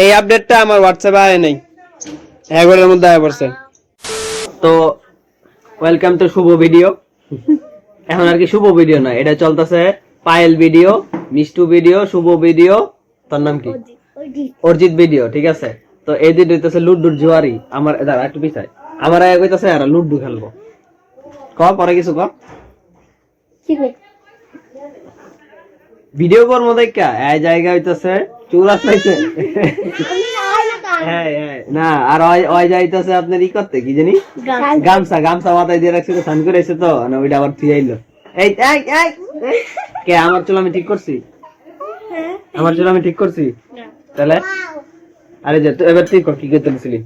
এই আপডেটটা আমার হোয়াটসঅ্যাপে আয় নাই, একবারের মধ্যে আয় পড়ছে। তো ওয়েলকাম টু শুভ ভিডিও। এখন আর কি শুভ ভিডিও না, এটা চলতেছে পায়েল ভিডিও, মিষ্টু ভিডিও, শুভ ভিডিও, তার নাম কি অর্জিত ভিডিও, ঠিক আছে। তো এই দিন হইতেছে লুডুর জুয়ারি। আমার দাঁড়া একটু পিছায়, আমার আগে কইতাছে আর লুডু খেলবো। ক পরে কিছু ক ভিডিও কর মধ্যে কা এই জায়গা হইতাছে চুরাস পাইছে। হ্যাঁ হ্যাঁ না, আর ওই যাইতাছে আপনার ই করতে কি জানি গামছা গামছা মাথায় দিয়ে রাখছে, তো স্নান করেছে তো না, ওইটা আবার থুই আইলো। এই কে আমার চুল আমি ঠিক করছি? আমার চুল আমি ঠিক করছি তাহলে? আরে যে এবার তুই কি করতে দিছিলি?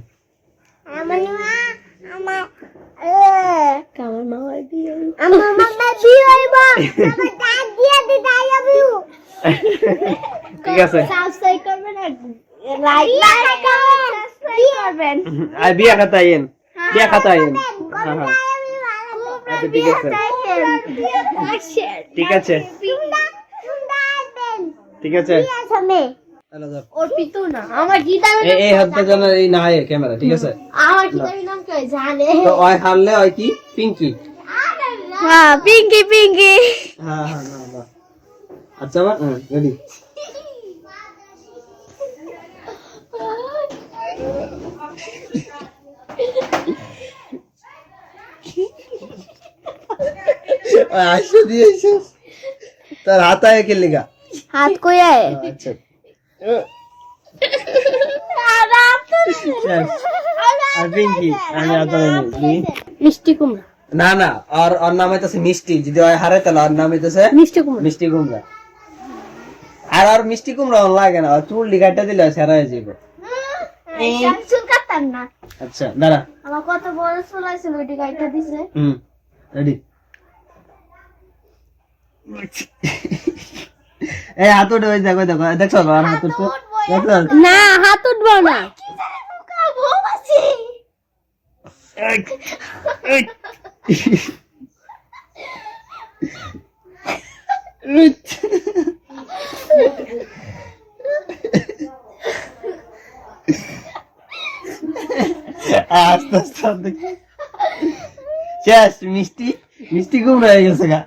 ঠিক আছে বিয়া খাতা আইন, বিয়া খাতা আইন। আচ্ছা ঠিক আছে ঠিক আছে ঠিক আছে। এই হাতটা যেন এই না আয় ক্যামেরা, ঠিক আছে? তো ওই হারলে ওই কি পিঙ্কি? হ্যাঁ পিঙ্কি পিঙ্কি। হ্যাঁ হ্যাঁ না না আচ্ছা বা রেডি। আইসো দিয়েছো তার হাত আয় কে লেগা? হাত কই আয়? আচ্ছা আর পিঙ্কি আমি আদরে নেই মিষ্টি কুমড়া। না না, আর ওর নাম হইতাছে মিষ্টি। যদি ওই হারে তাহলে ওর নাম হইতাছে মিষ্টি কুমড়া। মিষ্টি কুমড়া। আর আর মিষ্টি কুমড়া লাগে না, চুল লিগাইটা দিলে সেরা হয়ে যাবে। চুল কাটতাম না। আচ্ছা দাঁড়া, আমার কত বড় চুল আছে ওইটা কাটটা দিছে। রেডি। এই হাত উঠে ওই দেখো দেখো দেখছো আর হাত উঠছে দেখছো না, হাত উঠবো না। আস্তে আস্তে শেষ। মিষ্টি মিষ্টি কুমড়া হয়ে গেছে গা।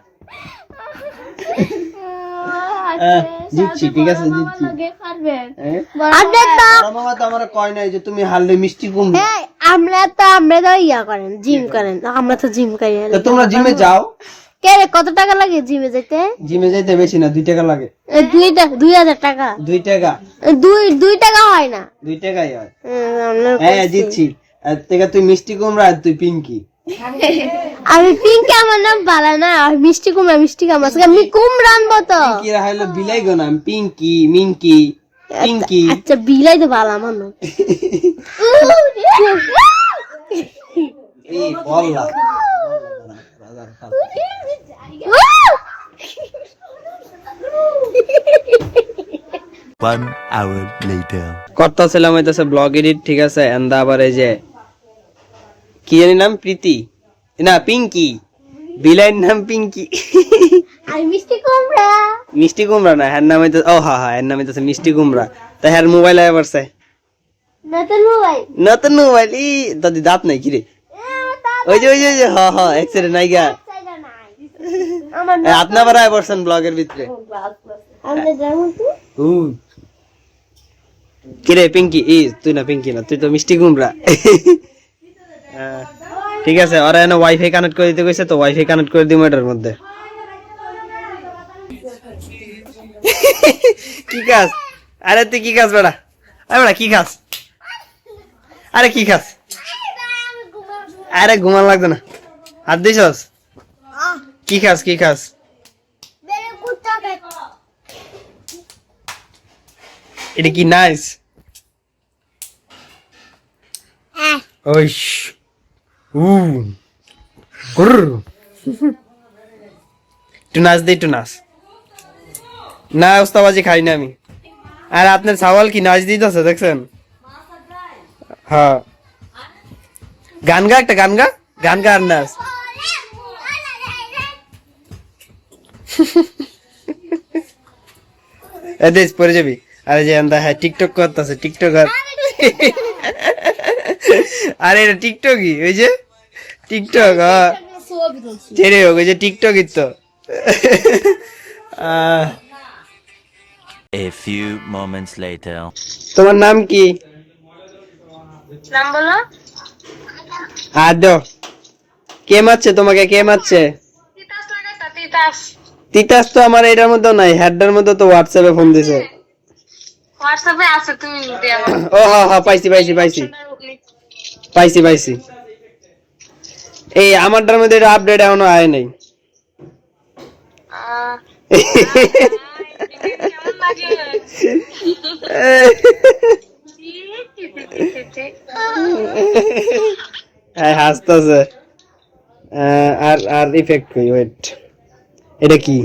দিচ্ছি ঠিক আছে দিচ্ছি। মামা তো আমার কয় নাই যে তুমি হারলে মিষ্টি কুমড়া। আমরা তো ইয়া করেন, জিম করেন, আমরা তো জিম করি না। তো তোমরা জিমে যাও? কে রে, কত টাকা লাগে জিমে যেতে? জিমে যাইতে বেশি না, 2 টাকা লাগে। 2000 টাকা? 2 টাকা? 2 টাকা হয় না, 2 টাকাই হয়। হ্যাঁ দিচ্ছি। তুই মিষ্টি কুমড়া আর তুই পিঙ্কি। আমি পিঙ্কি, আমার নাম বালা না। মিষ্টি কুমড়া, মিষ্টি কুমড়া আমি কুমড়া আনবো তো। পিঙ্কি রাখাইলো বিলাই গো নাম, পিঙ্কি মিঙ্কি পিঙ্কি। আচ্ছা বিলাই তো বালা আমার নাম। এই বললা 1 hour later. করতেছিলাম হইতাছে ব্লগ এডিট, ঠিক আছে। এন্ডা আবার এই যে কি জানি নাম, প্রীতি না পিঙ্কি, বিলাইর নাম পিঙ্কি। আর মিষ্টি কুমড়া, মিষ্টি কুমড়া না, হ্যার নাম হইতাছে, ও হ্যাঁ হ্যাঁ এর নাম হইতাছে মিষ্টি কুমড়া। তা হ্যার মোবাইল আয় পড়ছে, নতুন মোবাইল। নতুন মোবাইল। ই দাদি দাঁত নাই কি রে? ওই যে হ্যাঁ হ্যাঁ এক্সরে নাই গা। আপনি আবার আয় পড়ছেন ব্লগের ভিতরে। কিরে পিঙ্কি? তুই না পিঙ্কি না, তুই তো মিষ্টি কুমড়া। ঠিক আছে, ওরা এনে ওয়াইফাই কানেক্ট করে দিতে কইছে, তো ওয়াইফাই কানেক্ট করে দিমু এটার মধ্যে। কি কাজ? আরে তুই কি কাজ বেড়া? আরে বেড়া কি খাস? আরে কি খাস? আরে ঘুমান লাগবে না, হাত দিছস? কি খাস কি খাস? এটা কি নাইস? ওই একটু নাচ দে, একটু নাচ। না ওস্তাবাজি খাই না আমি। আর আপনার সাওয়াল কি নাচ দিতেছে দেখছেন? হ্যাঁ গান গা, একটা গান গা, গান গা আর নাচ। দেশ পরে যাবি। আরে যে আন্দা হ্যাঁ টিকটক করতেছে টিকটকার। আরে এটা টিকটকই, ওই যে টিকটক ছেড়ে হোক, ওই যে টিকটকই তো। A few moments later. তোমার নাম কি? নাম বলো। আদো কে মারছে তোমাকে, কে মারছে? তিতাস লাগাইতা তিতাস। তিতাস তো আমার এটার মধ্যে নাই, হেডটার মধ্যে তো হোয়াটসঅ্যাপে ফোন দিছে। হোয়াটসঅ্যাপে আছে, তুমি দেও। ও হ্যাঁ হ্যাঁ পাইছি পাইছি পাইছি পাইছি পাইছি। এই আমারটার মধ্যে এটা আপডেট এখনো আয় নাই। কেমন লাগে? হাসতেছে। আর আর ইফেক্ট কই, ওয়েট, এটা কি?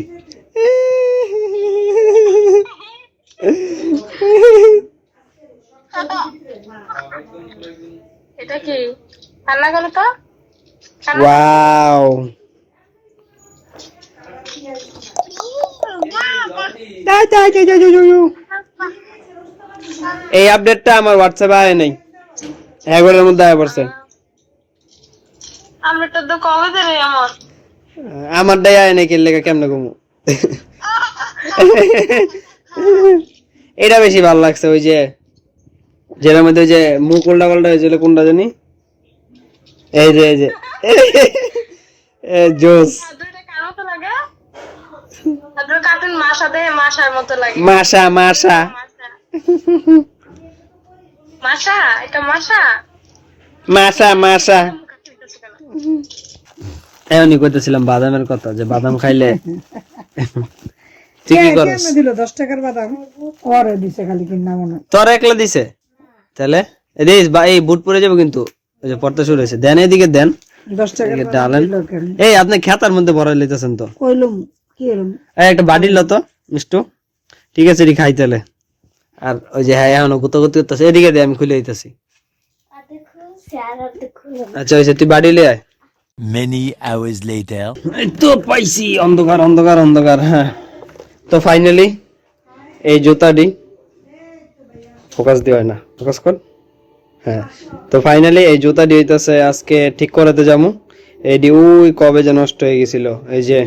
এটা কি? কান্না করো তো। ওয়াও, এই আপডেটটা আমার হোয়াটসঅ্যাপে আয় নাই, একবারের মধ্যে আয় পড়ছে। আমরা তো কবে দেবে আমার? আমারটাই আয় নাই, কেলে কেমনে ঘুমু। এটা বেশি ভালো লাগছে, ওই যে যেটার মধ্যে যে মুখ উল্টা পাল্টা হয়েছিল, কোনটা জানি, এই যে এই যে জোস। কার মতো লাগে? কার্টুন মাশা দে, মাশার মতো লাগে। মাশা মাশা মাশা, এটা মাশা। মাশা মাশা। এমনি কইতেছিলাম বাদামের কথা, যে বাদাম খাইলে ঠিকই করস। দিল 10 টাকার বাদাম ওরে দিছে খালি কিনা মনে। তোর একলা দিছে তাহলে এই বুট পরে যাবো কিন্তু, ওই যে পড়তে শুরু হয়েছে, দেন এদিকে দেন 10 টাকার ডালেন। এই আপনি খেতার মধ্যে ভরাই লইতেছেন তো, কইলুম কি এরম এই একটা বাড়ি লতো মিষ্টু, ঠিক আছে এটি খাই তাহলে। আর ওই যে হ্যাঁ এখনো গুতাগুতি করতেছে, এদিকে দে আমি খুলে দিতেছি। আচ্ছা ওই যে তুই বাড়ি লিয়ে আয়। Many hours later. এই তো পাইছি, অন্ধকার অন্ধকার অন্ধকার। হ্যাঁ তো ফাইনালি এই জুতাটি ফোকাস দিয়ে হয় না, ফোকাস কর। হ্যাঁ তো ফাইনালি এই জুতাটি হইতাছে আজকে ঠিক করাতে যাবো। এইটি ওই কবে যে নষ্ট হয়ে গেছিল, এই যে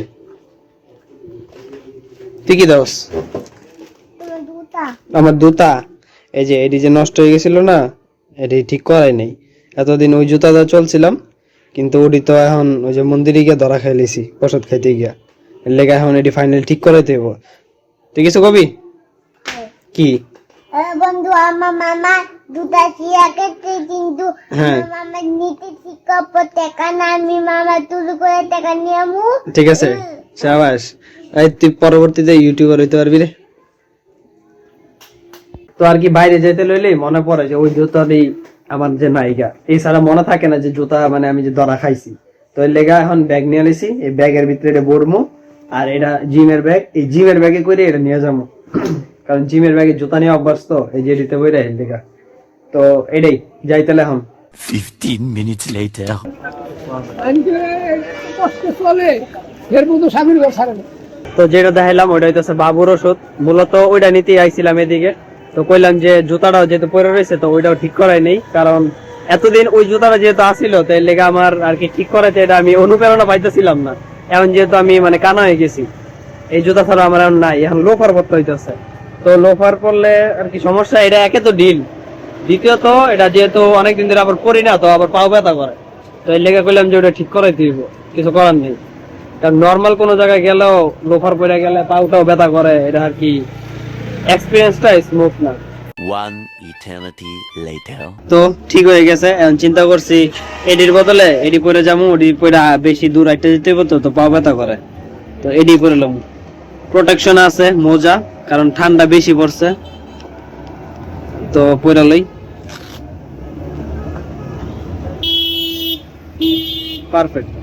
তুই কি দোস আমার জুতা, এই যে এটি যে নষ্ট হয়ে গেছিল না, এটি ঠিক করাই নাই। এতদিন ওই জুতাটা চলছিলাম, কিন্তু ওটি তো এখন ওই যে মন্দিরে গিয়ে ধরা খাইলেছি প্রসাদ খাইতে গিয়া, এর লেগে এখন এটি ফাইনাল ঠিক করাইতে হইব। তুই কিছু কবি কি? বন্ধু আমার মামা দুটা চিয়াকে কিন্তু মামা নিতে শিক্ষক টাকা না, আমি মামা তুলু করে টাকা নিয়ে আমু। ঠিক আছে শাবাশ, এই তুই পরবর্তীতে ইউটিউবার হইতে পারবি রে। তো আর কি বাইরে যেতে লইলে মনে পড়ে যে ওই জুতারই আমার যে নায়িকা, এই ছাড়া মনে থাকে না যে জুতা মানে আমি যে ধরা খাইছি। তো এর লেগা এখন ব্যাগ নিয়ে আনিছি, এই ব্যাগের ভিতরে এটা বড়মু, আর এটা জিমের ব্যাগ, এই জিমের ব্যাগে করে এটা নিয়ে যাবো, কারণ জিমের ব্যাগে জুতা নিয়ে অভ্যাস তো, এই যে দিতে বইরা এর লেগা। তো এটাই যাই তাহলে এখন। 15 minutes later. কষ্ট চলে এর মতো স্বামীর ঘর ছাড়ে না। তো যেটা দেখাইলাম ওইটা হইতেছে বাবুর ওষুধ, মূলত ওইটা নিতে আইছিলাম এদিকে। তো কইলাম যে জুতাটাও যেহেতু পরে রয়েছে, তো ওইটাও ঠিক করাই নেই, কারণ এতদিন ওই জুতাটা যেহেতু আসিল, তো এর লেগে আমার আর কি ঠিক করাইতে এটা আমি অনুপ্রেরণা পাইতেছিলাম না। এখন যেহেতু আমি মানে কানা হয়ে গেছি, এই জুতা ছাড়া আমার এখন নাই, এখন লোফার পরতে হইতেছে। তো লোফার পরলে আর কি সমস্যা, এটা একে তো ঢিল, দ্বিতীয়ত এটা যেহেতু অনেকদিন ধরে আবার পরি না, তো আবার পাও ব্যথা করে। তো এর লেগে কইলাম যে ওটা ঠিক করাই দিব, কিছু করার নেই। কারণ নর্মাল কোনো জায়গায় গেলেও লোফার পরে গেলে পাউটাও ব্যথা করে, এটা আর কি এক্সপিরিয়েন্সটা স্মুথ না। One eternity later. তো ঠিক হয়ে গেছে, এখন চিন্তা করছি এডির বদলে এডি পরে যাবো, ওডি পরে বেশি দূর একটা যেতে হইব, তো পাও ব্যথা করে, তো এডি পরে লম। প্রোটেকশন আছে, মোজা, কারণ ঠান্ডা বেশি পড়ছে, তো পরে লই। পারফেক্ট।